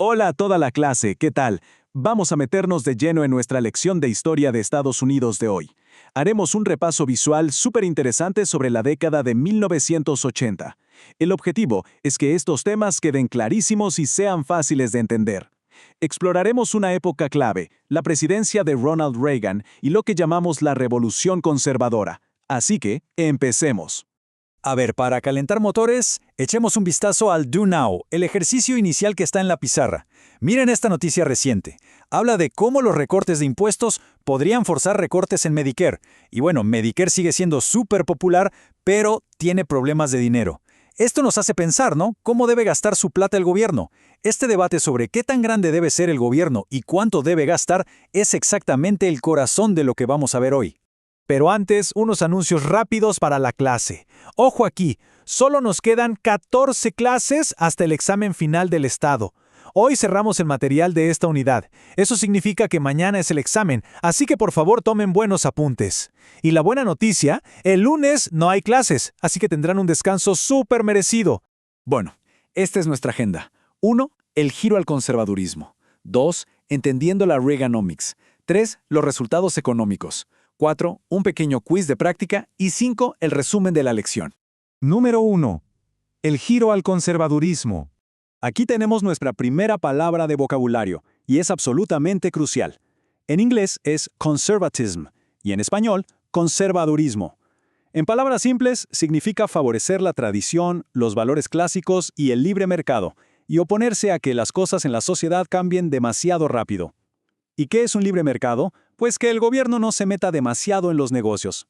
Hola a toda la clase, ¿qué tal? Vamos a meternos de lleno en nuestra lección de historia de Estados Unidos de hoy. Haremos un repaso visual súper interesante sobre la década de 1980. El objetivo es que estos temas queden clarísimos y sean fáciles de entender. Exploraremos una época clave, la presidencia de Ronald Reagan y lo que llamamos la Revolución Conservadora. Así que, empecemos. A ver, para calentar motores, echemos un vistazo al Do Now, el ejercicio inicial que está en la pizarra. Miren esta noticia reciente. Habla de cómo los recortes de impuestos podrían forzar recortes en Medicare. Y bueno, Medicare sigue siendo súper popular, pero tiene problemas de dinero. Esto nos hace pensar, ¿no? ¿Cómo debe gastar su plata el gobierno? Este debate sobre qué tan grande debe ser el gobierno y cuánto debe gastar es exactamente el corazón de lo que vamos a ver hoy. Pero antes, unos anuncios rápidos para la clase. Ojo aquí, solo nos quedan 14 clases hasta el examen final del Estado. Hoy cerramos el material de esta unidad. Eso significa que mañana es el examen, así que por favor tomen buenos apuntes. Y la buena noticia, el lunes no hay clases, así que tendrán un descanso súper merecido. Bueno, esta es nuestra agenda. 1. El giro al conservadurismo. 2. Entendiendo la Reaganomics. 3. Los resultados económicos. 4. Un pequeño quiz de práctica. Y 5. El resumen de la lección. Número 1. El giro al conservadurismo. Aquí tenemos nuestra primera palabra de vocabulario, y es absolutamente crucial. En inglés es conservatism, y en español, conservadurismo. En palabras simples, significa favorecer la tradición, los valores clásicos y el libre mercado, y oponerse a que las cosas en la sociedad cambien demasiado rápido. ¿Y qué es un libre mercado? Pues que el gobierno no se meta demasiado en los negocios.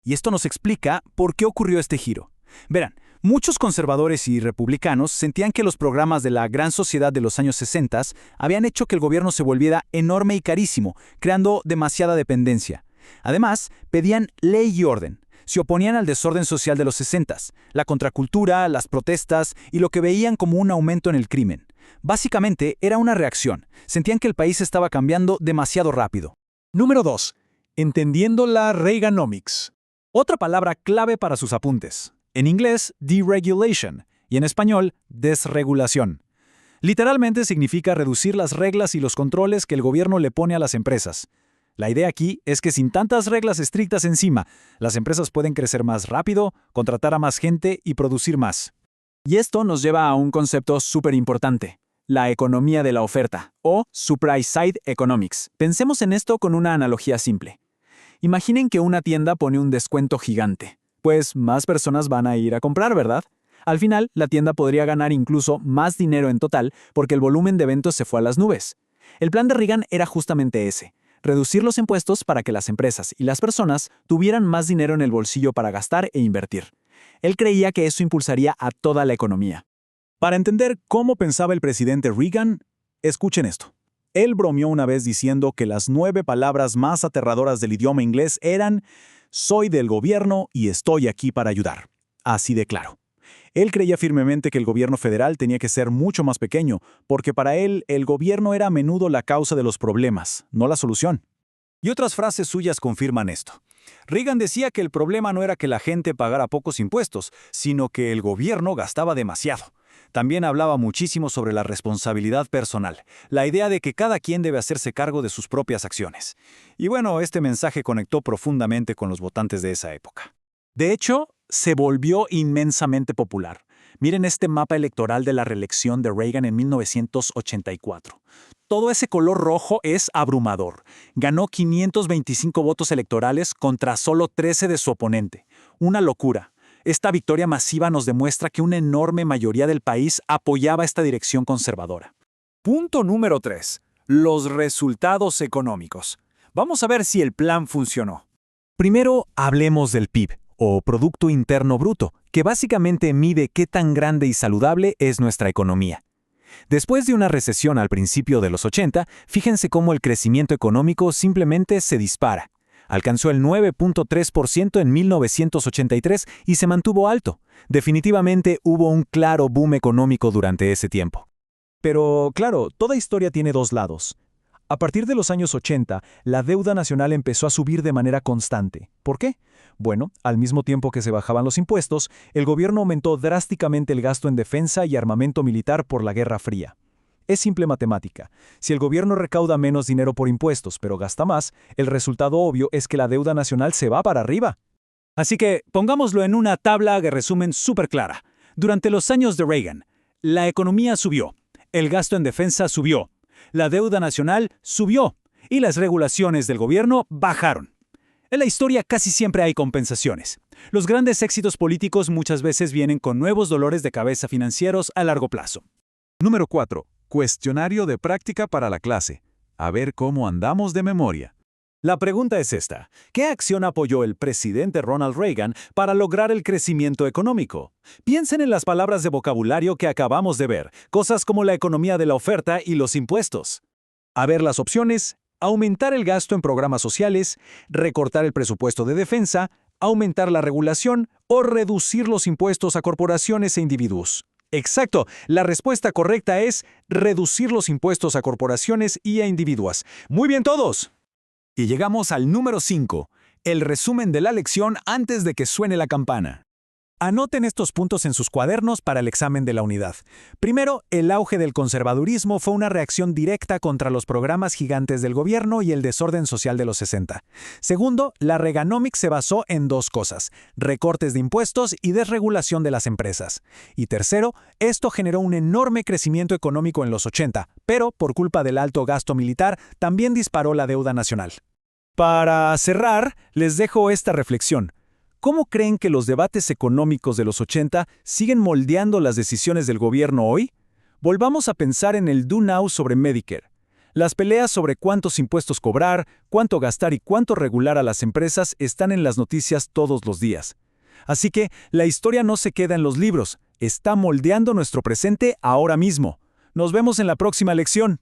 Y esto nos explica por qué ocurrió este giro. Verán, muchos conservadores y republicanos sentían que los programas de la gran sociedad de los años 60 habían hecho que el gobierno se volviera enorme y carísimo, creando demasiada dependencia. Además, pedían ley y orden. Se oponían al desorden social de los 60, la contracultura, las protestas y lo que veían como un aumento en el crimen. Básicamente, era una reacción. Sentían que el país estaba cambiando demasiado rápido. Número 2. Entendiendo la Reaganomics. Otra palabra clave para sus apuntes. En inglés, deregulation, y en español, desregulación. Literalmente significa reducir las reglas y los controles que el gobierno le pone a las empresas. La idea aquí es que sin tantas reglas estrictas encima, las empresas pueden crecer más rápido, contratar a más gente y producir más. Y esto nos lleva a un concepto súper importante, la economía de la oferta, o supply side economics. Pensemos en esto con una analogía simple. Imaginen que una tienda pone un descuento gigante. Pues más personas van a ir a comprar, ¿verdad? Al final, la tienda podría ganar incluso más dinero en total porque el volumen de eventos se fue a las nubes. El plan de Reagan era justamente ese, reducir los impuestos para que las empresas y las personas tuvieran más dinero en el bolsillo para gastar e invertir. Él creía que eso impulsaría a toda la economía. Para entender cómo pensaba el presidente Reagan, escuchen esto. Él bromeó una vez diciendo que las 9 palabras más aterradoras del idioma inglés eran «Soy del gobierno y estoy aquí para ayudar». Así de claro. Él creía firmemente que el gobierno federal tenía que ser mucho más pequeño, porque para él el gobierno era a menudo la causa de los problemas, no la solución. Y otras frases suyas confirman esto. Reagan decía que el problema no era que la gente pagara pocos impuestos, sino que el gobierno gastaba demasiado. También hablaba muchísimo sobre la responsabilidad personal, la idea de que cada quien debe hacerse cargo de sus propias acciones. Y bueno, este mensaje conectó profundamente con los votantes de esa época. De hecho, se volvió inmensamente popular. Miren este mapa electoral de la reelección de Reagan en 1984. Todo ese color rojo es abrumador. Ganó 525 votos electorales contra solo 13 de su oponente. Una locura. Esta victoria masiva nos demuestra que una enorme mayoría del país apoyaba esta dirección conservadora. Punto número 3. Los resultados económicos. Vamos a ver si el plan funcionó. Primero, hablemos del PIB, o Producto Interno Bruto, que básicamente mide qué tan grande y saludable es nuestra economía. Después de una recesión al principio de los 80, fíjense cómo el crecimiento económico simplemente se dispara. Alcanzó el 9.3% en 1983 y se mantuvo alto. Definitivamente hubo un claro boom económico durante ese tiempo. Pero, claro, toda historia tiene dos lados. A partir de los años 80, la deuda nacional empezó a subir de manera constante. ¿Por qué? Bueno, al mismo tiempo que se bajaban los impuestos, el gobierno aumentó drásticamente el gasto en defensa y armamento militar por la Guerra Fría. Es simple matemática. Si el gobierno recauda menos dinero por impuestos, pero gasta más, el resultado obvio es que la deuda nacional se va para arriba. Así que pongámoslo en una tabla de resumen súper clara. Durante los años de Reagan, la economía subió, el gasto en defensa subió, la deuda nacional subió y las regulaciones del gobierno bajaron. En la historia casi siempre hay compensaciones. Los grandes éxitos políticos muchas veces vienen con nuevos dolores de cabeza financieros a largo plazo. Número 4. Cuestionario de práctica para la clase. A ver cómo andamos de memoria. La pregunta es esta: ¿qué acción apoyó el presidente Ronald Reagan para lograr el crecimiento económico? Piensen en las palabras de vocabulario que acabamos de ver, cosas como la economía de la oferta y los impuestos. A ver las opciones: aumentar el gasto en programas sociales, recortar el presupuesto de defensa, aumentar la regulación o reducir los impuestos a corporaciones e individuos. Exacto, la respuesta correcta es reducir los impuestos a corporaciones y a individuos. Muy bien todos. Y llegamos al número 5, el resumen de la lección antes de que suene la campana. Anoten estos puntos en sus cuadernos para el examen de la unidad. Primero, el auge del conservadurismo fue una reacción directa contra los programas gigantes del gobierno y el desorden social de los 60. Segundo, la Reaganomics se basó en dos cosas: recortes de impuestos y desregulación de las empresas. Y tercero, esto generó un enorme crecimiento económico en los 80, pero por culpa del alto gasto militar, también disparó la deuda nacional. Para cerrar, les dejo esta reflexión. ¿Cómo creen que los debates económicos de los 80 siguen moldeando las decisiones del gobierno hoy? Volvamos a pensar en el Do Now sobre Medicare. Las peleas sobre cuántos impuestos cobrar, cuánto gastar y cuánto regular a las empresas están en las noticias todos los días. Así que la historia no se queda en los libros, está moldeando nuestro presente ahora mismo. Nos vemos en la próxima lección.